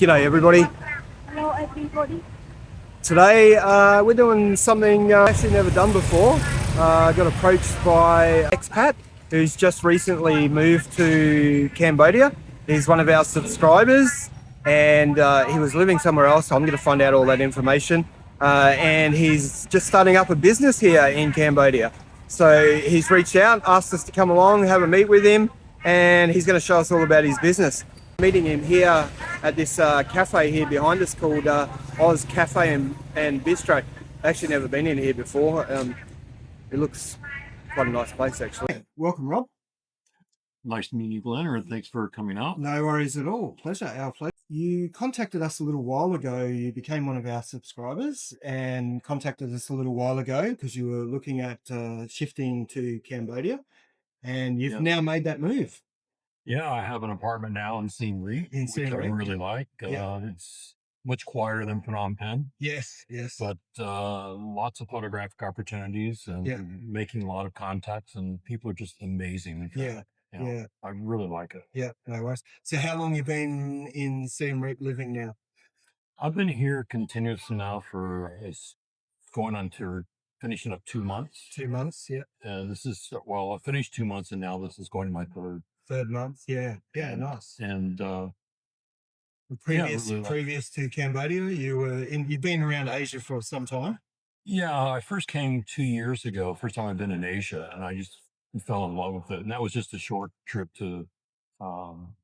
G'day everybody. Hello everybody. Today we're doing something actually never done before. I got approached by Expat who's just recently moved to Cambodia. He's one of our subscribers and he was living somewhere else, so I'm going to find out all that information. And he's just starting up a business here in Cambodia. So he's reached out, asked us to come along, have a meet with him, and he's going to show us all about his business. Meeting him here at this cafe here behind us called Oz Cafe and Bistro. Actually never been in here before. It looks quite a nice place actually. Welcome, Rob. Nice to meet you, Glenn, and thanks for coming out. No worries at all. Pleasure, our pleasure. You contacted us a little while ago. You became one of our subscribers and contacted us a little while ago because you were looking at shifting to Cambodia, and you've now made that move. Yeah, I have an apartment now in Siem Reap, which I really like. It's much quieter than Phnom Penh. Yes. But lots of photographic opportunities and making a lot of contacts, and people are just amazing. I really like it. Yeah, no worries. So how long you been in Siem Reap living now? I've been here continuously now for it's going on to finishing up 2 months. 2 months, yeah. This is I finished 2 months, and now this is going to my third month, yeah, nice. And previous to Cambodia, you've been around Asia for some time. Yeah, I first came 2 years ago. First time I've been in Asia, and I just fell in love with it. And that was just a short trip to um,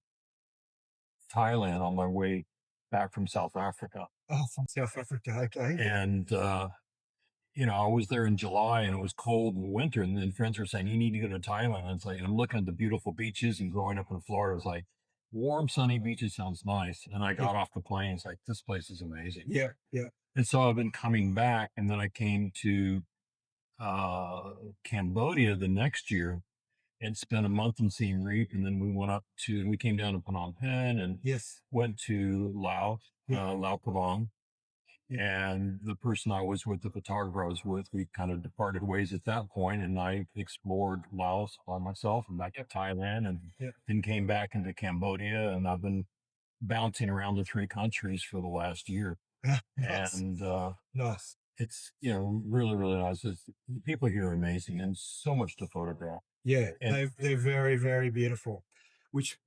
Thailand on my way back from South Africa. Oh, from South Africa, okay. And I was there in July, and it was cold in winter. And then friends were saying, "You need to go to Thailand." And it's like, and I'm looking at the beautiful beaches, and growing up in Florida, it's like warm, sunny beaches sounds nice. And I got off the plane. It's like, this place is amazing. Yeah. And so I've been coming back, and then I came to Cambodia the next year and spent a month in Siem Reap, and then we came down to Phnom Penh and went to Laos, Lao Prabang. And the person I was with, the photographer I was with, we kind of departed ways at that point, and I explored Laos by myself and back to Thailand, and then came back into Cambodia, and I've been bouncing around the 3 countries for the last year. Nice. And Nice. it's really, really nice. People here are amazing, and so much to photograph. Yeah, they're very, very beautiful. Which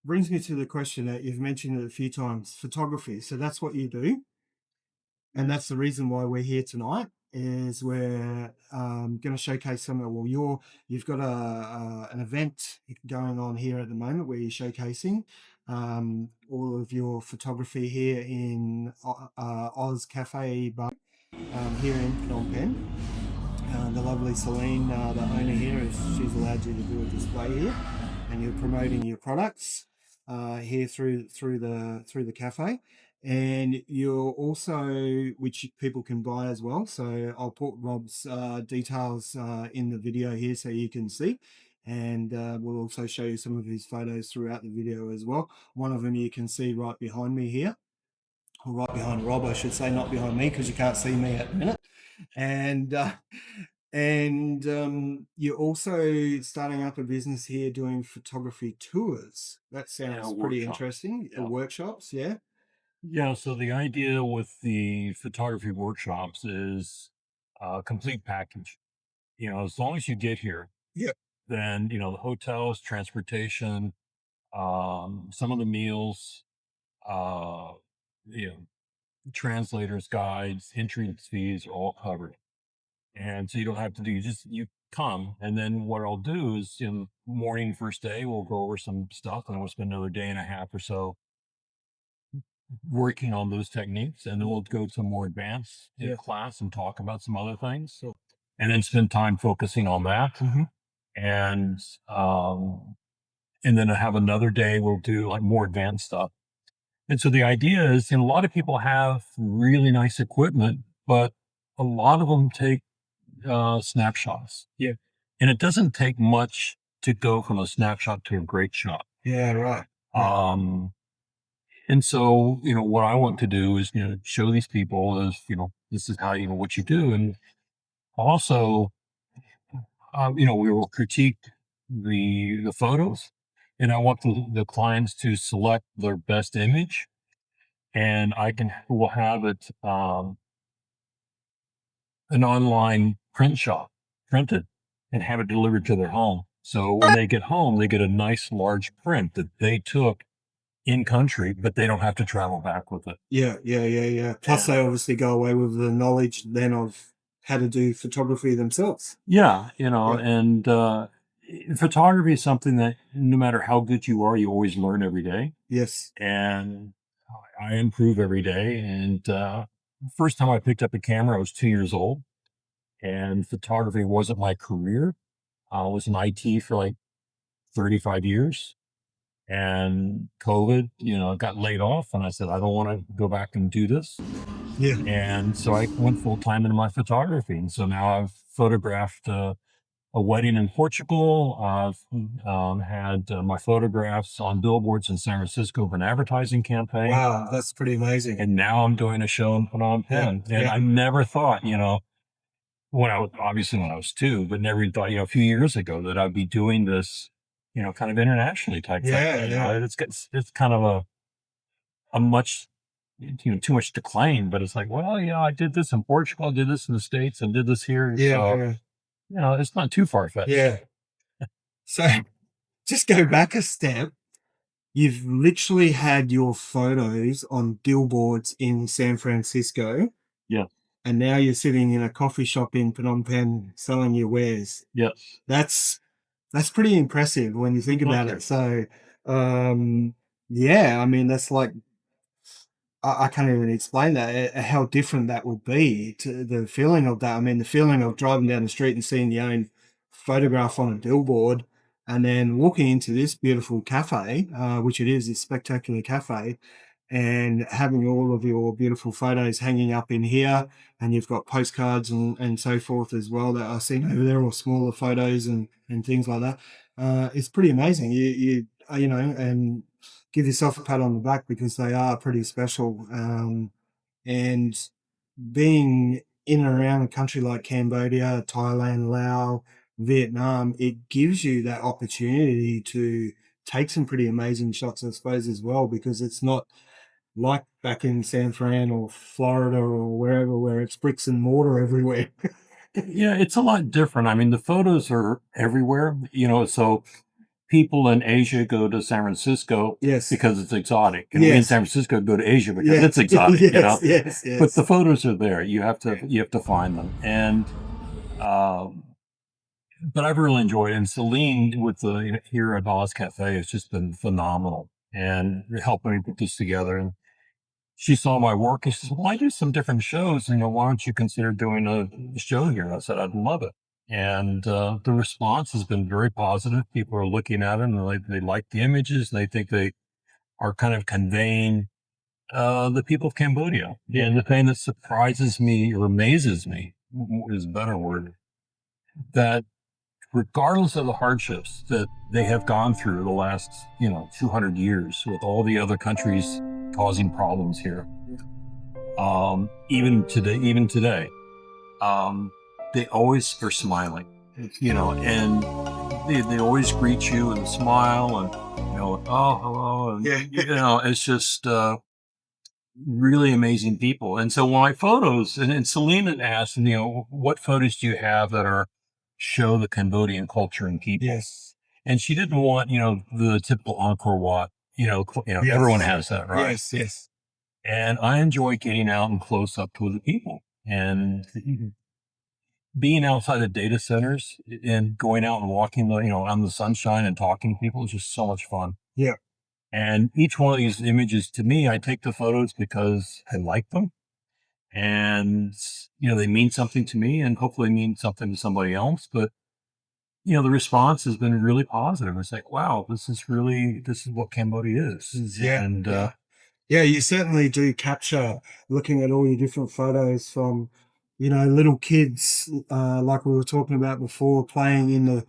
brings me to the question that you've mentioned it a few times: photography. So that's what you do, and that's the reason why we're here tonight. Is we're going to showcase some of you've got an event going on here at the moment where you're showcasing all of your photography here in Oz Cafe Bar here in Phnom Penh. The lovely Celine, the owner here, she's allowed you to do a display here, and you're promoting your products here through the cafe, and you're also, which people can buy as well. So I'll put Rob's details in the video here so you can see, and we'll also show you some of his photos throughout the video as well. One of them you can see right behind me here, or right behind Rob, I should say, not behind me because you can't see me at the minute. And you're also starting up a business here doing photography tours. That sounds pretty interesting. Workshops, yeah. Yeah, so the idea with the photography workshops is a complete package. As long as you get here, then the hotels, transportation, some of the meals, uh, translators, guides, entrance fees are all covered. And so you don't have to you come. And then what I'll do is in the morning, first day, we'll go over some stuff, and we'll spend another day and a half or so working on those techniques. And then we'll go to a more advanced class and talk about some other things. And then spend time focusing on that. And then I have another day, we'll do like more advanced stuff. And so the idea is, a lot of people have really nice equipment, but a lot of them take snapshots. Yeah. And it doesn't take much to go from a snapshot to a great shot. Yeah, right. And so, what I want to do is, show these people is, this is how, what you do. And also, we will critique the photos, and I want the clients to select their best image. and will have it, an online print shop, printed, and have it delivered to their home. So when they get home, they get a nice large print that they took in country, but they don't have to travel back with it. Yeah. Plus, they obviously go away with the knowledge then of how to do photography themselves. Yeah, Yeah. and photography is something that no matter how good you are, you always learn every day, Yes. and I improve every day. And first time I picked up a camera, I was 2 years old, and photography wasn't my career. I was in IT for like 35 years, and COVID, got laid off, and I said I don't want to go back and do this. Yeah. And so I went full time into my photography. And so now I've photographed a wedding in Portugal. I've had my photographs on billboards in San Francisco for an advertising campaign. Wow, that's pretty amazing. And now I'm doing a show in Phnom Penh. Yeah, And yeah. I never thought, obviously when I was two, but never even thought, a few years ago that I'd be doing this, kind of internationally type thing. Yeah. It's kind of a much, too much to claim, but it's like, well, I did this in Portugal, did this in the States, and did this here. So, Yeah. it's not too far fetched. Yeah. So just go back a step. You've literally had your photos on billboards in San Francisco, Yeah. and now you're sitting in a coffee shop in Phnom Penh selling your wares. Yes. That's pretty impressive when you think about Okay. it. So, yeah, I mean, that's like I can't even explain that how different that would be to the feeling of that. I mean, the feeling of driving down the street and seeing your own photograph on a billboard, and then walking into this beautiful cafe, which it is, this spectacular cafe, and having all of your beautiful photos hanging up in here, and you've got postcards and so forth as well that I've seen over there, or smaller photos and things like that. It's pretty amazing. And give yourself a pat on the back because they are pretty special. And being in and around a country like Cambodia, Thailand, Laos, Vietnam, it gives you that opportunity to take some pretty amazing shots, I suppose, as well, because it's not like back in San Fran or Florida or wherever where it's bricks and mortar everywhere. Yeah, it's a lot different. I mean, the photos are everywhere, so people in Asia go to San Francisco Yes. because it's exotic. And we in Yes. San Francisco go to Asia because Yeah. it's exotic, Yes. But the photos are there. You have to find them. And um but I've really enjoyed it. And Celine with the here at Hollis Cafe has just been phenomenal and helping me put this together. And she saw my work and she says, "Well, I do some different shows. Why don't you consider doing a show here?" And I said, "I'd love it." And the response has been very positive. People are looking at it and they like the images. They think they are kind of conveying the people of Cambodia. And the thing that surprises me or amazes me is a better word, that regardless of the hardships that they have gone through the last, 200 years with all the other countries causing problems here, even today, they always are smiling, and they always greet you with a smile and, oh, hello. And, it's just, really amazing people. And so when my photos, and Selena asked, what photos do you have that show the Cambodian culture and people? Yes. And she didn't want, the typical Angkor Wat, Yes. everyone has that, right? Yes. And I enjoy getting out and close up to the people and being outside the data centers and going out and walking, on the sunshine and talking to people is just so much fun. Yeah. And each one of these images, to me, I take the photos because I like them, and they mean something to me, and hopefully mean something to somebody else. But the response has been really positive. It's like, wow, this is what Cambodia is. Yeah. And Yeah, you certainly do capture looking at all your different photos from, little kids, like we were talking about before, playing in the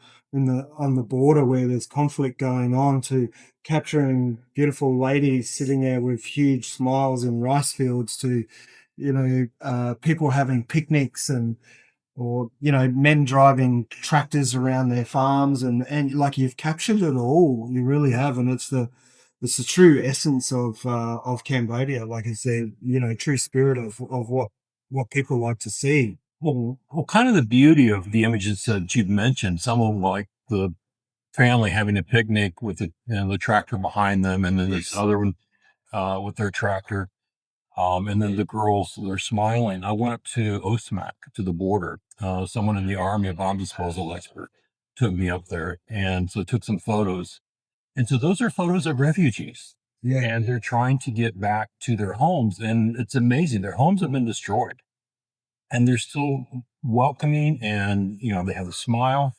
on the border where there's conflict going on, to capturing beautiful ladies sitting there with huge smiles in rice fields, to, people having picnics, and or men driving tractors around their farms, and like you've captured it all, you really have. And it's it's the true essence of Cambodia. Like I said, true spirit of what people like to see. Well, kind of the beauty of the images that you've mentioned, some of them like the family having a picnic with the tractor behind them, and then this other one with their tractor, and then the girls, they're smiling. I went up to Osmak, to the border. Someone in the army, a bomb disposal expert, took me up there, and so took some photos. And so those are photos of refugees. Yeah. And they're trying to get back to their homes, and it's amazing. Their homes have been destroyed, and they're still welcoming, and they have a smile,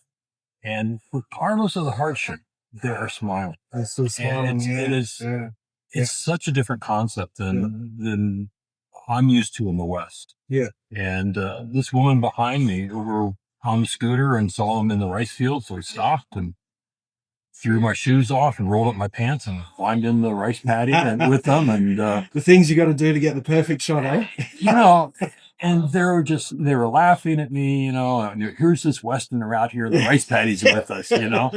and regardless of the hardship, they are smiling. They're still And smiling. it Yeah. is Yeah. it's such a different concept than I'm used to in the West. Yeah. And this woman behind me, we were on the scooter and saw them in the rice field, so we stopped and threw my shoes off and rolled up my pants and climbed in the rice paddy and with them. And The things you got to do to get the perfect shot, eh? you know, and they were laughing at me, and here's this Westerner out here in the rice paddies with us, Yeah.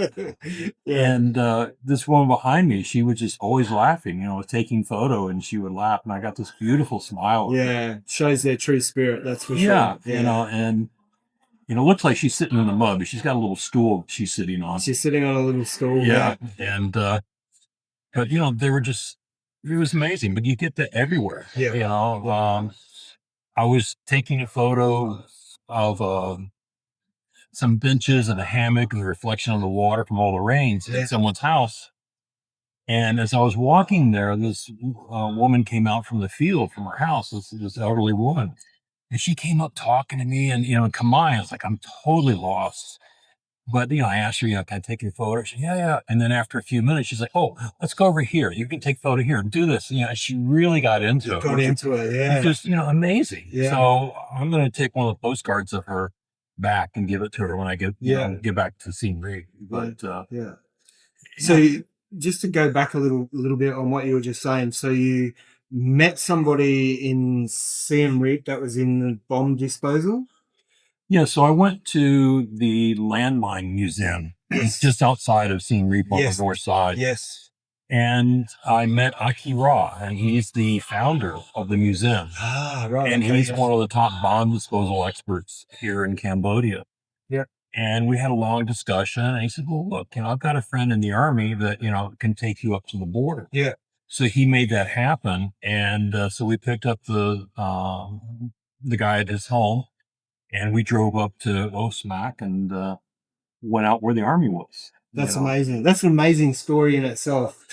And this woman behind me, she was just always laughing, taking photo, and she would laugh, and I got this beautiful smile. Yeah. Shows their true spirit. That's for Yeah, sure. Yeah. and looks like she's sitting in the mud, but she's got a little stool she's sitting on. She's sitting on a little stool. Yeah, and but they were just, it was amazing. But you get that everywhere. Yeah. I was taking a photo of some benches and a hammock and the reflection of the water from all the rains Yeah. at someone's house. And as I was walking there, this woman came out from the field from her house, this elderly woman. And she came up talking to me, and, come on. I was like, I'm totally lost. But, I asked her, can I take your photo? She said, yeah, yeah. And then after a few minutes, she's like, oh, let's go over here. You can take photo here and do this. She really got into it. Got into it. Yeah. Just, amazing. Yeah. So I'm going to take one of the postcards of her back and give it to her when I get back to Siem Reap. But, yeah. So just to go back a little bit on what you were just saying. So you met somebody in Siem Reap that was in the bomb disposal? Yeah, so I went to the Landmine Museum just outside of Siem Reap on the north side. Yes. And I met Aki Ra, and he's the founder of the museum. Ah, right. And okay, he's yeah. one of the top bomb disposal experts here in Cambodia. Yeah. And we had a long discussion. And he said, well, look, I've got a friend in the army that, can take you up to the border. Yeah. So he made that happen. And so we picked up the guy at his home, and we drove up to Osmak and went out where the army was. That's amazing. That's an amazing story in itself.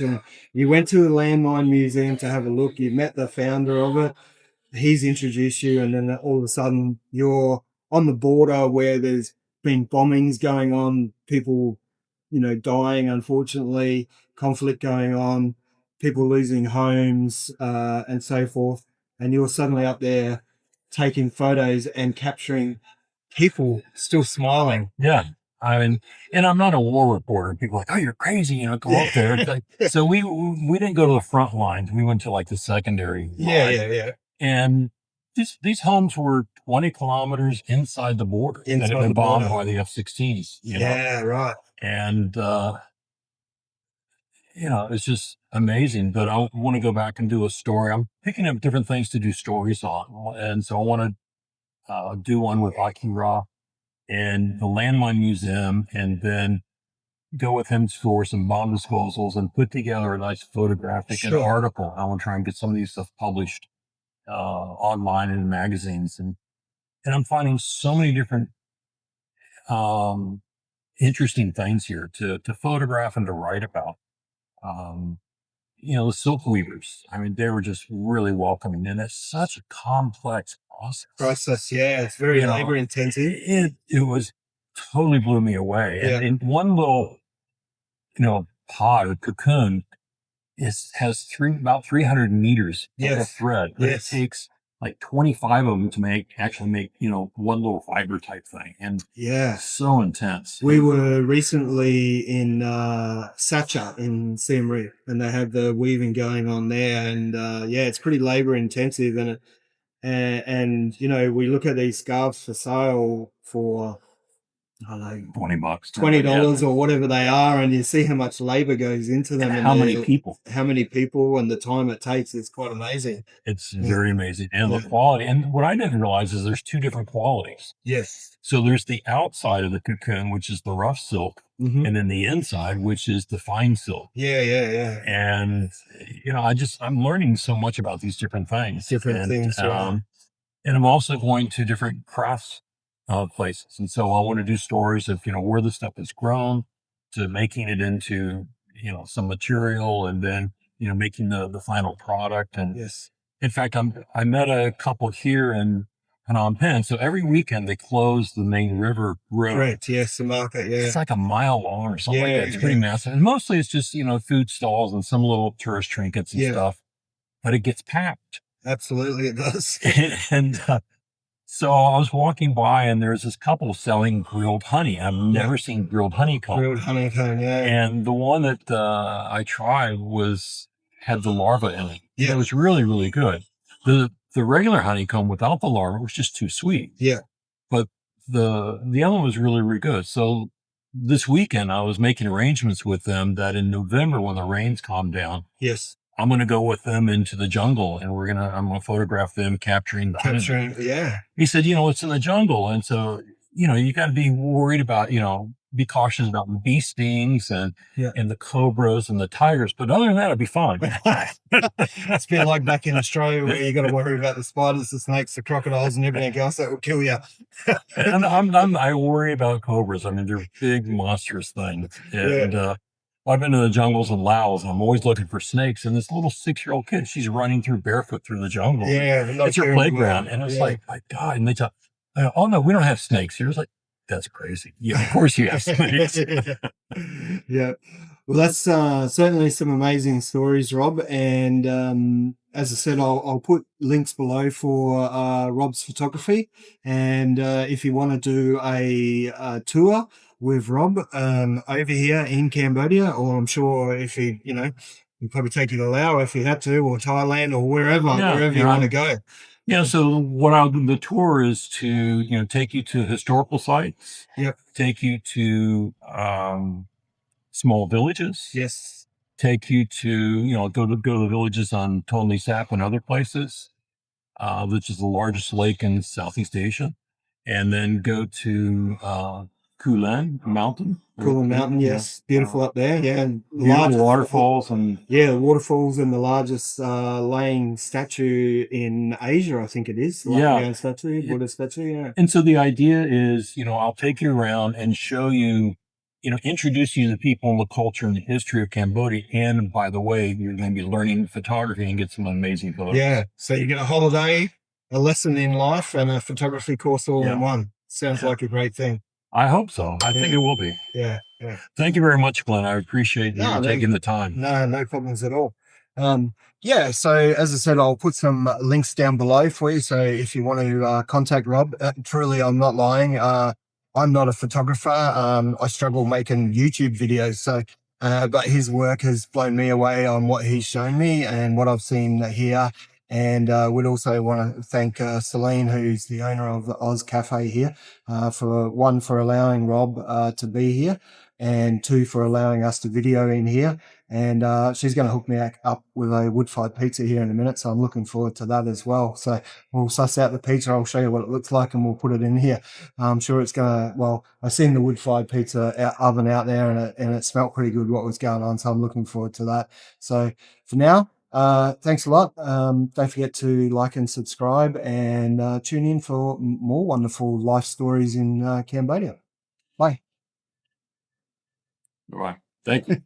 You went to the Landmine Museum to have a look. You met the founder of it. He's introduced you, and then all of a sudden you're on the border where there's been bombings going on, people, dying, unfortunately, conflict going on, people losing homes, and so forth. And you're suddenly up there taking photos and capturing people still smiling. Yeah. I mean, and I'm not a war reporter. People are like, oh, you're crazy, go up there. It's like, so we didn't go to the front lines. We went to like the secondary line. Yeah. And these homes were 20 kilometers inside the border that had been bombed by the F-16s. Yeah, right. And, it's just amazing. But I want to go back and do a story. I'm picking up different things to do stories on. And so I want to do one with Aki Ra and the Landmine Museum, and then go with him for some bomb disposals and put together a nice photographic and article. I want to try and get some of these stuff published online and in magazines. And I'm finding so many different interesting things here to photograph and to write about. The silk weavers, I mean, they were just really welcoming, and it's such a complex process. Yeah, it's very labor intensive. It was totally blew me away. Yeah. And in one little, pod or cocoon has about 300 meters of thread. But it takes like 25 of them to actually make, one little fiber type thing. And so intense. We were recently in Sacha in Siem Reap, and they have the weaving going on there. And it's pretty labor intensive. And we look at these scarves for sale for I don't know, $20, $20 or whatever they are, and you see how much labor goes into them, and how many people, and the time it takes is quite amazing. it's very amazing. And the Yeah. quality, and what I didn't realize is there's two different qualities. Yes. So there's the outside of the cocoon, which is the rough silk, Mhm. and then the inside, which is the fine silk. Yeah. And I'm learning so much about these different things. And I'm also going to different crafts places. And so I want to do stories of, where the stuff is grown, to making it into, some material, and then, making the final product. And Yes. in fact, I met a couple here in Phnom Penh. So every weekend they close the main river road. Correct. Yes, the market. Yeah. It's like a mile long or something like Yeah, that. It's pretty massive. And mostly it's just, food stalls and some little tourist trinkets and Yeah. stuff. But it gets packed. Absolutely, it does. And so I was walking by, and there's this couple selling grilled honey. I've never seen grilled honeycomb. Grilled honeycomb, yeah. And the one that I tried had the larva in it. Yeah. It was really, really good. The regular honeycomb without the larva was just too sweet. Yeah. But the other one was really, really good. So this weekend I was making arrangements with them that in November, when the rains calm down, Yes. I'm going to go with them into the jungle, and I'm going to photograph them capturing the honey. Yeah. He said, it's in the jungle. And so, you got to be worried about, be cautious about bee stings and the cobras and the tigers. But other than that, it'll be fine. It's a bit like back in Australia, where you got to worry about the spiders, the snakes, the crocodiles, and everything else that will kill you. And I worry about cobras. I mean, they're big, monstrous things. And I've been to the jungles in Laos, and I'm always looking for snakes. And this little 6-year-old kid, she's running barefoot through the jungle. Yeah, it's her playground. And it's like, my God. And they talk, oh no, we don't have snakes here. It's like, that's crazy. Yeah, of course you have snakes. Yeah. Well, that's certainly some amazing stories, Rob. And as I said, I'll put links below for Rob's photography. And if you want to do a tour with Rob over here in Cambodia, or I'm sure if he'd probably take you to Laos if you had to, or Thailand, or wherever you want to go. Yeah, so what I'll do, the tour is to, take you to historical sites. Yep. Take you to small villages. Yes. Take you to, go to the villages on Tonle Sap and other places, which is the largest lake in Southeast Asia. And then go to Kulen Mountain. Kulen Mountain, yes. Beautiful up there, yeah. And beautiful waterfalls. The waterfalls, and the largest laying statue in Asia, I think it is. Buddha statue, yeah. And so the idea is, I'll take you around and show you, introduce you to the people and the culture and the history of Cambodia. And by the way, you're going to be learning photography and get some amazing photos. Yeah, so you get a holiday, a lesson in life, and a photography course all in one. Sounds like a great thing. I hope so. I think it will be. Yeah. Thank you very much, Glenn. I appreciate you taking the time. No problems at all. So as I said, I'll put some links down below for you. So if you want to contact Rob, truly, I'm not lying. I'm not a photographer. I struggle making YouTube videos. So, but his work has blown me away on what he's shown me and what I've seen here. And we'd also want to thank Celine, who's the owner of the Oz Cafe here, for allowing Rob to be here, and 2, for allowing us to video in here. And she's going to hook me up with a wood-fired pizza here in a minute, so I'm looking forward to that as well. So we'll suss out the pizza. I'll show you what it looks like, and we'll put it in here. I'm sure it's going to, well, I've seen the wood-fired pizza oven out there, and it smelled pretty good what was going on, so I'm looking forward to that. So for now, thanks a lot. Don't forget to like and subscribe, and tune in for more wonderful life stories in Cambodia. Bye. All right. Thank you.